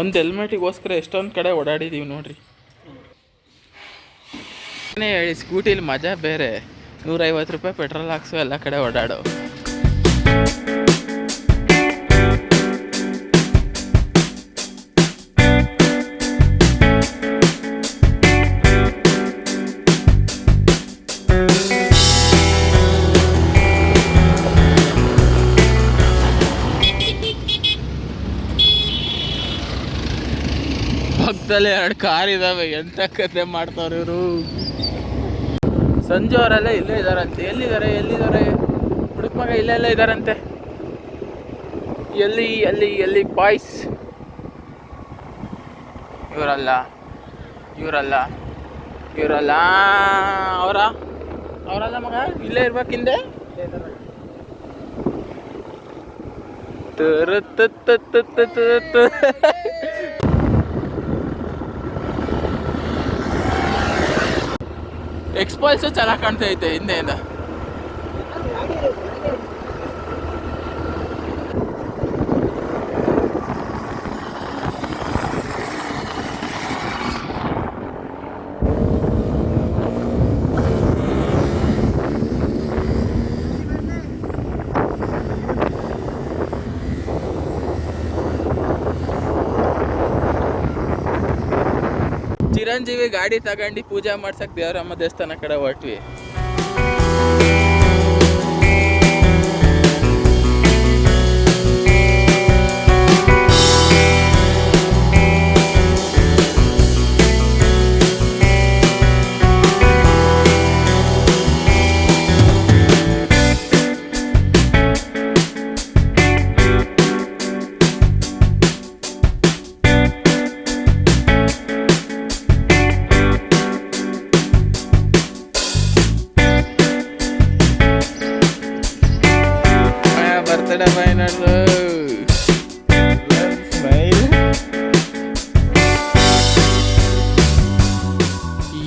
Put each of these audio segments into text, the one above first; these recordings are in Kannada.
ಒಂದು ಹೆಲ್ಮೆಟಿಗೋಸ್ಕರ ಎಷ್ಟೊಂದು ಕಡೆ ಓಡಾಡಿದ್ದೀವಿ ನೋಡ್ರಿ. ಹೇಳಿ ಸ್ಕೂಟಿಲಿ ಮಜಾ ಬೇರೆ. 150 ರೂಪಾಯಿ ಪೆಟ್ರೋಲ್ ಹಾಕ್ಸೋ ಎಲ್ಲ ಕಡೆ ಓಡಾಡೋ. ಪಕ್ಕದಲ್ಲಿ 2 ಕಾರ್ ಇದಾವೆ. ಎಂತ ಕತೆ ಮಾಡ್ತಾವ್ರೆ ಇವರು. ಸಂಜು ಅವರೆಲ್ಲ ಇಲ್ಲೇ ಇದ್ದಾರಂತೆ. ಎಲ್ಲಿದ್ದಾರೆ ಹುಡುಕ್ ಮಗ ಇಲ್ಲೆಲ್ಲ ಇದ್ದಾರಂತೆ. ಎಲ್ಲಿ ಬಾಯ್ಸ್? ಇವರಲ್ಲ ಅವರಲ್ಲ ಮಗ. ಇಲ್ಲೇ ಇರ್ಬೇಕಿಂದೆ. ಎಕ್ಸ್ಪಲ್ಸು ಚೆನ್ನಾಗಿ ಕಾಣ್ತಾ ಐತೆ ಹಿಂದೆಯಿಂದ. ಚಿರಂಜೀವಿ ಗಾಡಿ ತಗೊಂಡು ಪೂಜೆ ಮಾಡ್ಸಕ್ ದೇವರಮ್ಮ ದೇವಸ್ಥಾನ ಕಡೆ ಹೊರಟ್ವಿ.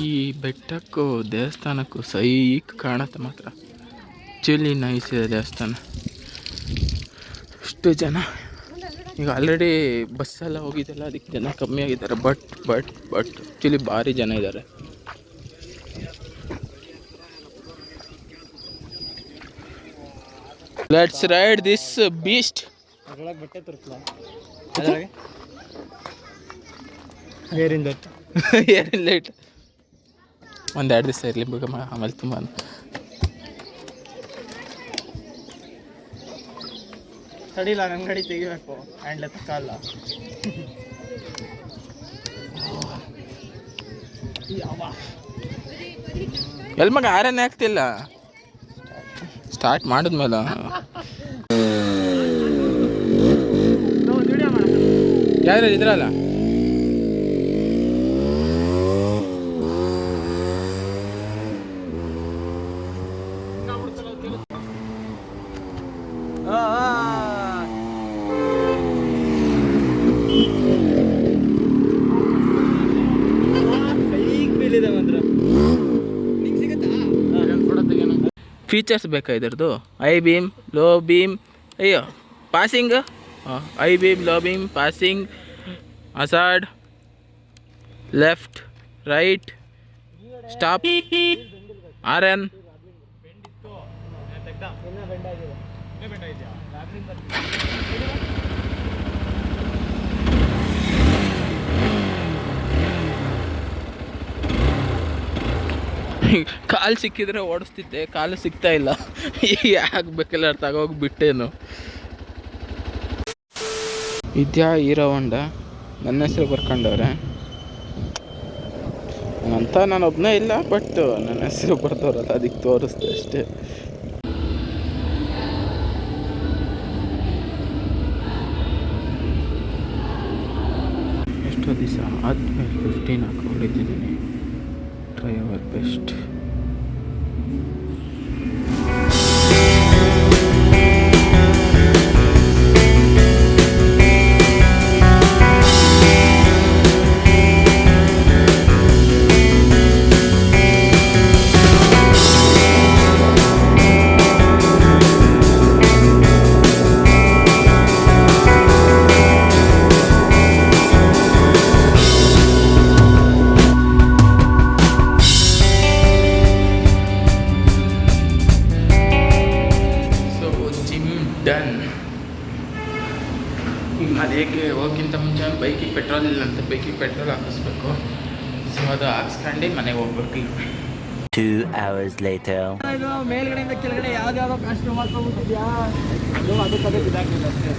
ಈ ಬೆಟ್ಟಕ್ಕೂ ದೇವಸ್ಥಾನಕ್ಕೂ ಸೈಕ್ ಕಾಣುತ್ತೆ ಮಾತ್ರ. ಆ್ಯಕ್ಚುಲಿ ನೈಸ್ ಇದೆ ದೇವಸ್ಥಾನ. ಅಷ್ಟು ಜನ ಈಗ ಆಲ್ರೆಡಿ ಬಸ್ಸೆಲ್ಲ ಹೋಗಿದ್ದೆಲ್ಲ, ಅದಕ್ಕೆ ಜನ ಕಮ್ಮಿ ಆಗಿದ್ದಾರೆ. ಬಟ್ ಆ್ಯಕ್ಚುಲಿ ಭಾರಿ ಜನ ಇದ್ದಾರೆ. Let's ride this beast. ಬಟ್ಟೆ ತೋರಿಸ್ಲಾ? ಏರಿನ್ ಲೇಟ್ 1-2 ದಿವಸ ಇರಲಿ ಬೇಗ. ಆಮೇಲೆ ತುಂಬ ತಡಿಲ್ಲ, ನನ್ನ ಗಾಡಿ ತೆಗಿಬೇಕು. ಹ್ಯಾಂಡ್ಲೆ ತಕ್ಕಲ್ಲ. ಎಲ್ಲಿ ಮಗ ಆರನೇ ಆಗ್ತಿಲ್ಲ. ಸ್ಟಾರ್ಟ್ ಮಾಡಿದ್ಮೇಲೆ ಯಾರು ಇದ್ರಲ್ಲ. ಫೀಚರ್ಸ್ ಬೇಕಾ ಇದ್ರದ್ದು? ಐ ಬೀಮ್, ಲೋ ಬೀಮ್, ಅಯ್ಯೋ passing, high beam, low beam, passing, hazard, left, right, stop, horn. ಕಾಲು ಸಿಕ್ಕಿದ್ರೆ ಓಡಿಸ್ತಿದ್ದೆ, ಕಾಲು ಸಿಗ್ತಾ ಇಲ್ಲ. ಯಾಕಬೇಕೆಲ್ಲ ತಗೋಗ್ಬಿಟ್ಟೇನು. ವಿದ್ಯಾ ಹೀರೋ ಹೊಂಡ ನನ್ನ ಹೆಸರು ಬರ್ಕೊಂಡವ್ರೆ ಅಂತ. ನಾನು ಒಬ್ಬನೇ ಇಲ್ಲ, ಬಟ್ ನನ್ನ ಹೆಸರು ಬರ್ದವ್ರಲ್ಲ, ಅದಕ್ಕೆ ತೋರಿಸ್ದೆ ಅಷ್ಟೇ. ಎಷ್ಟೋ ದಿವಸ ಆದ್ಮೇಲೆ 15 ಹಾಕೊಂಡಿದ್ದೀನಿ. Try our best. ಮತ್ತು ಬೇಕಿಗೆ ಪೆಟ್ರೋಲ್ ಹಾಕಿಸ್ಬೇಕು. ಸೊ ಅದು ಹಾಕ್ಸ್ಕೊಂಡು ಮನೆಗೆ ಹೋಗ್ಬೇಕು ಈಗ. 2 hours later. ಮೇಲ್ಗಡೆಯಿಂದ ಕೆಳಗಡೆ ಯಾವ್ದಾವ ಕಾಸ್ಟ್ ಮಾಡ್ಕೊಂಡ್ಬಿಟ್ಟಿದ್ಯಾ ಅದು ಕಡೆ ಬಿದ್ದಾಕಿಲ್ಲ ಅಷ್ಟೇ.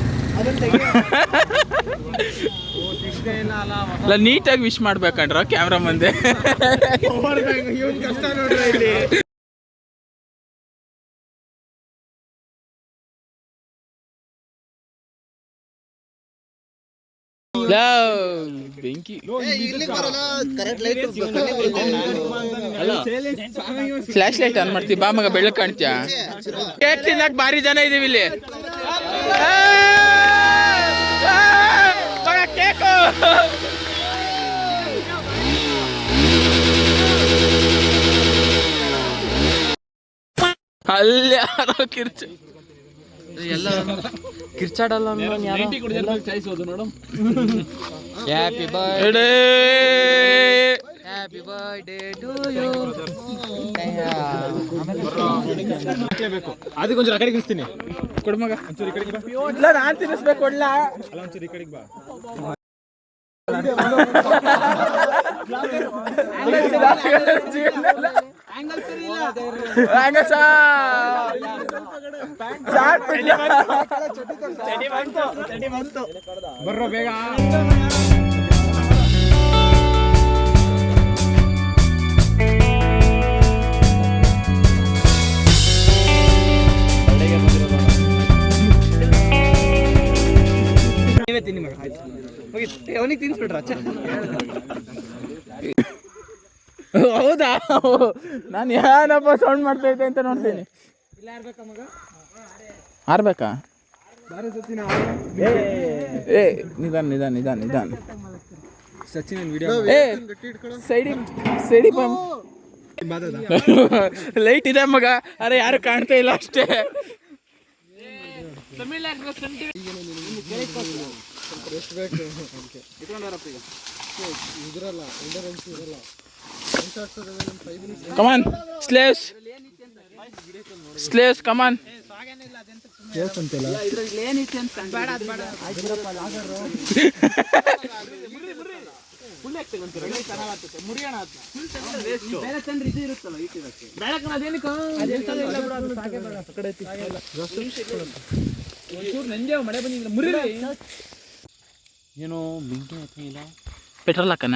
ಅಲ್ಲ ನೀಟಾಗಿ ವಿಶ್ ಮಾಡ್ಬೇಕಂಡ್ರ ಕ್ಯಾಮ್ರಾ ಮುಂದೆ. ಕಷ್ಟ ನೋಡ್ರಿ ಇಲ್ಲಿ. ಬೆಂಕಿ ಅಲ್ಲ ಫ್ಲಾಶ್ ಲೈಟ್ ಆನ್ ಮಾಡ್ತೀವಿ ಬಾ ಮಗ, ಬೆಳಕು ಕಾಣ್ತೀಯಾ? ಕೇಕ್ ತಿನ್ನಕ್ ಭಾರಿ ಜನ ಇದೀವಿ ಇಲ್ಲಿ. ಕೇಕು ಅಲ್ಲಿ ಯಾರೋ ಕಿರ್ಚ ಎಲ್ಲ ಕಿರ್ಚಾಡಲ್ಲ ನೋಡು. Happy birthday happy birthday to you. ಅದಕ್ಕೊಂಚೂರು ಆ ಕಡೆಗೆ ನಿಲ್ಸ್ತೀನಿ. ಕೊಡು ಮಗ. ಒಂಚೂರು ಈ ಕಡೆಗೆ ಬಾ. ಇಲ್ಲ ನಾನು ತಿನ್ನಿಸ್ಬೇಕು. ಕೊಡ್ಲ ಅಲ್ಲ ಒಂಚೂರು ಈ ಕಡೆಗೆ ಬಾ. ಬರ್ರೋ ಬೇಗ. ನೀವೇ ತಿನ್ನಿ ಮಗ. ಆಯ್ತು ಅವನಿಗೆ ತಿನ್ಸ್ಬಿಟ್ರ. ಹೌದಾ? ನಾನು ಏನಪ್ಪ ಸೌಂಡ್ ಮಾಡ್ತಾ ಇದ್ದೆ ಅಂತ ನೋಡ್ತೀನಿ. ಆರ್ಬೇಕಾ? ಏ ನಿಧಾನ ನಿಧಾನ ನಿಧಾನ ನಿಧಾನ. ಸಚಿನ್ ವಿಡಿಯೋ ಏ ಸೈಡಿ ಲೈಟ್ ಇದೆ ಮಗ. ಅರೆ ಯಾರು ಕಾಣ್ತಾ ಇಲ್ಲ ಅಷ್ಟೇ. Come on, slaves. Slaves, come on. ಏನೋ ಬೆಂಕಿ ಇಲ್ಲ. ಪೆಟ್ರೋಲ್ ಹಾಕನ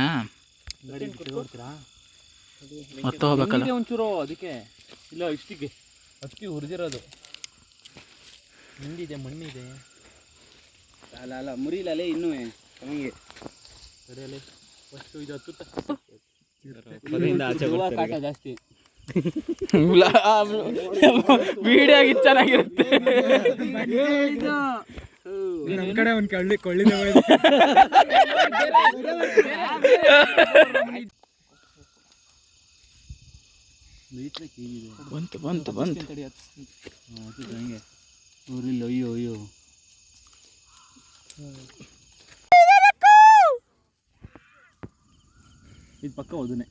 ಮತ್ತೆ ಹೋಗ್ಬೇಕಲ್ಲ. ಒಂಚೂರು ಅದಕ್ಕೆ ಇಲ್ಲ ಇಷ್ಟಿಗೆ ಅಕ್ಕಿ ಹುರಿದಿರೋದು. ಹಿಂದಿದೆ ಮಣ್ಣಿದೆ. ಅಲ್ಲ ಅಲ್ಲ ಮುರಿಲೇ ಇನ್ನೂ ಹಂಗೆ ಸರಿಯಲ್ಲ. ಫಸ್ಟು ಇದು ಹತ್ತುತ್ತ ಕಾಟ ಜಾಸ್ತಿ. ವಿಡಿಯೋ ಚೆನ್ನಾಗಿರುತ್ತೆ. ನಮ್ಮ ಕಡೆ ಒಂದು ಕೊಳ್ಳಿ ಬಂತು ಬಂತು ಬಂತು. ಹಂಗೆ ಊರಿಲ್ಲ. ಅಯ್ಯೋ ಅಯ್ಯೋ ಇದು ಪಕ್ಕ ಹೋದನೆ.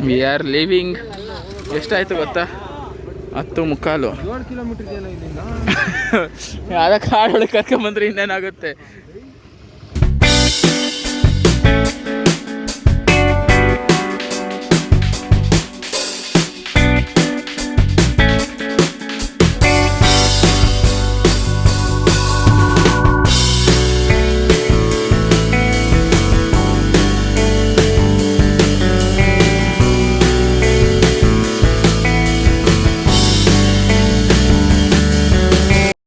We are living. ಎಷ್ಟಾಯ್ತು ಗೊತ್ತಾ? 10:15. 7 ಕಿಲೋಮೀಟರ್ ಏನೋ ಇಲ್ಲಿಂದ. ಅದಕ್ಕೆ ಕಾಡೊಳಗೆ ಕರ್ಕೊಂಬಂದ್ರೆ ಇನ್ನೇನಾಗುತ್ತೆ.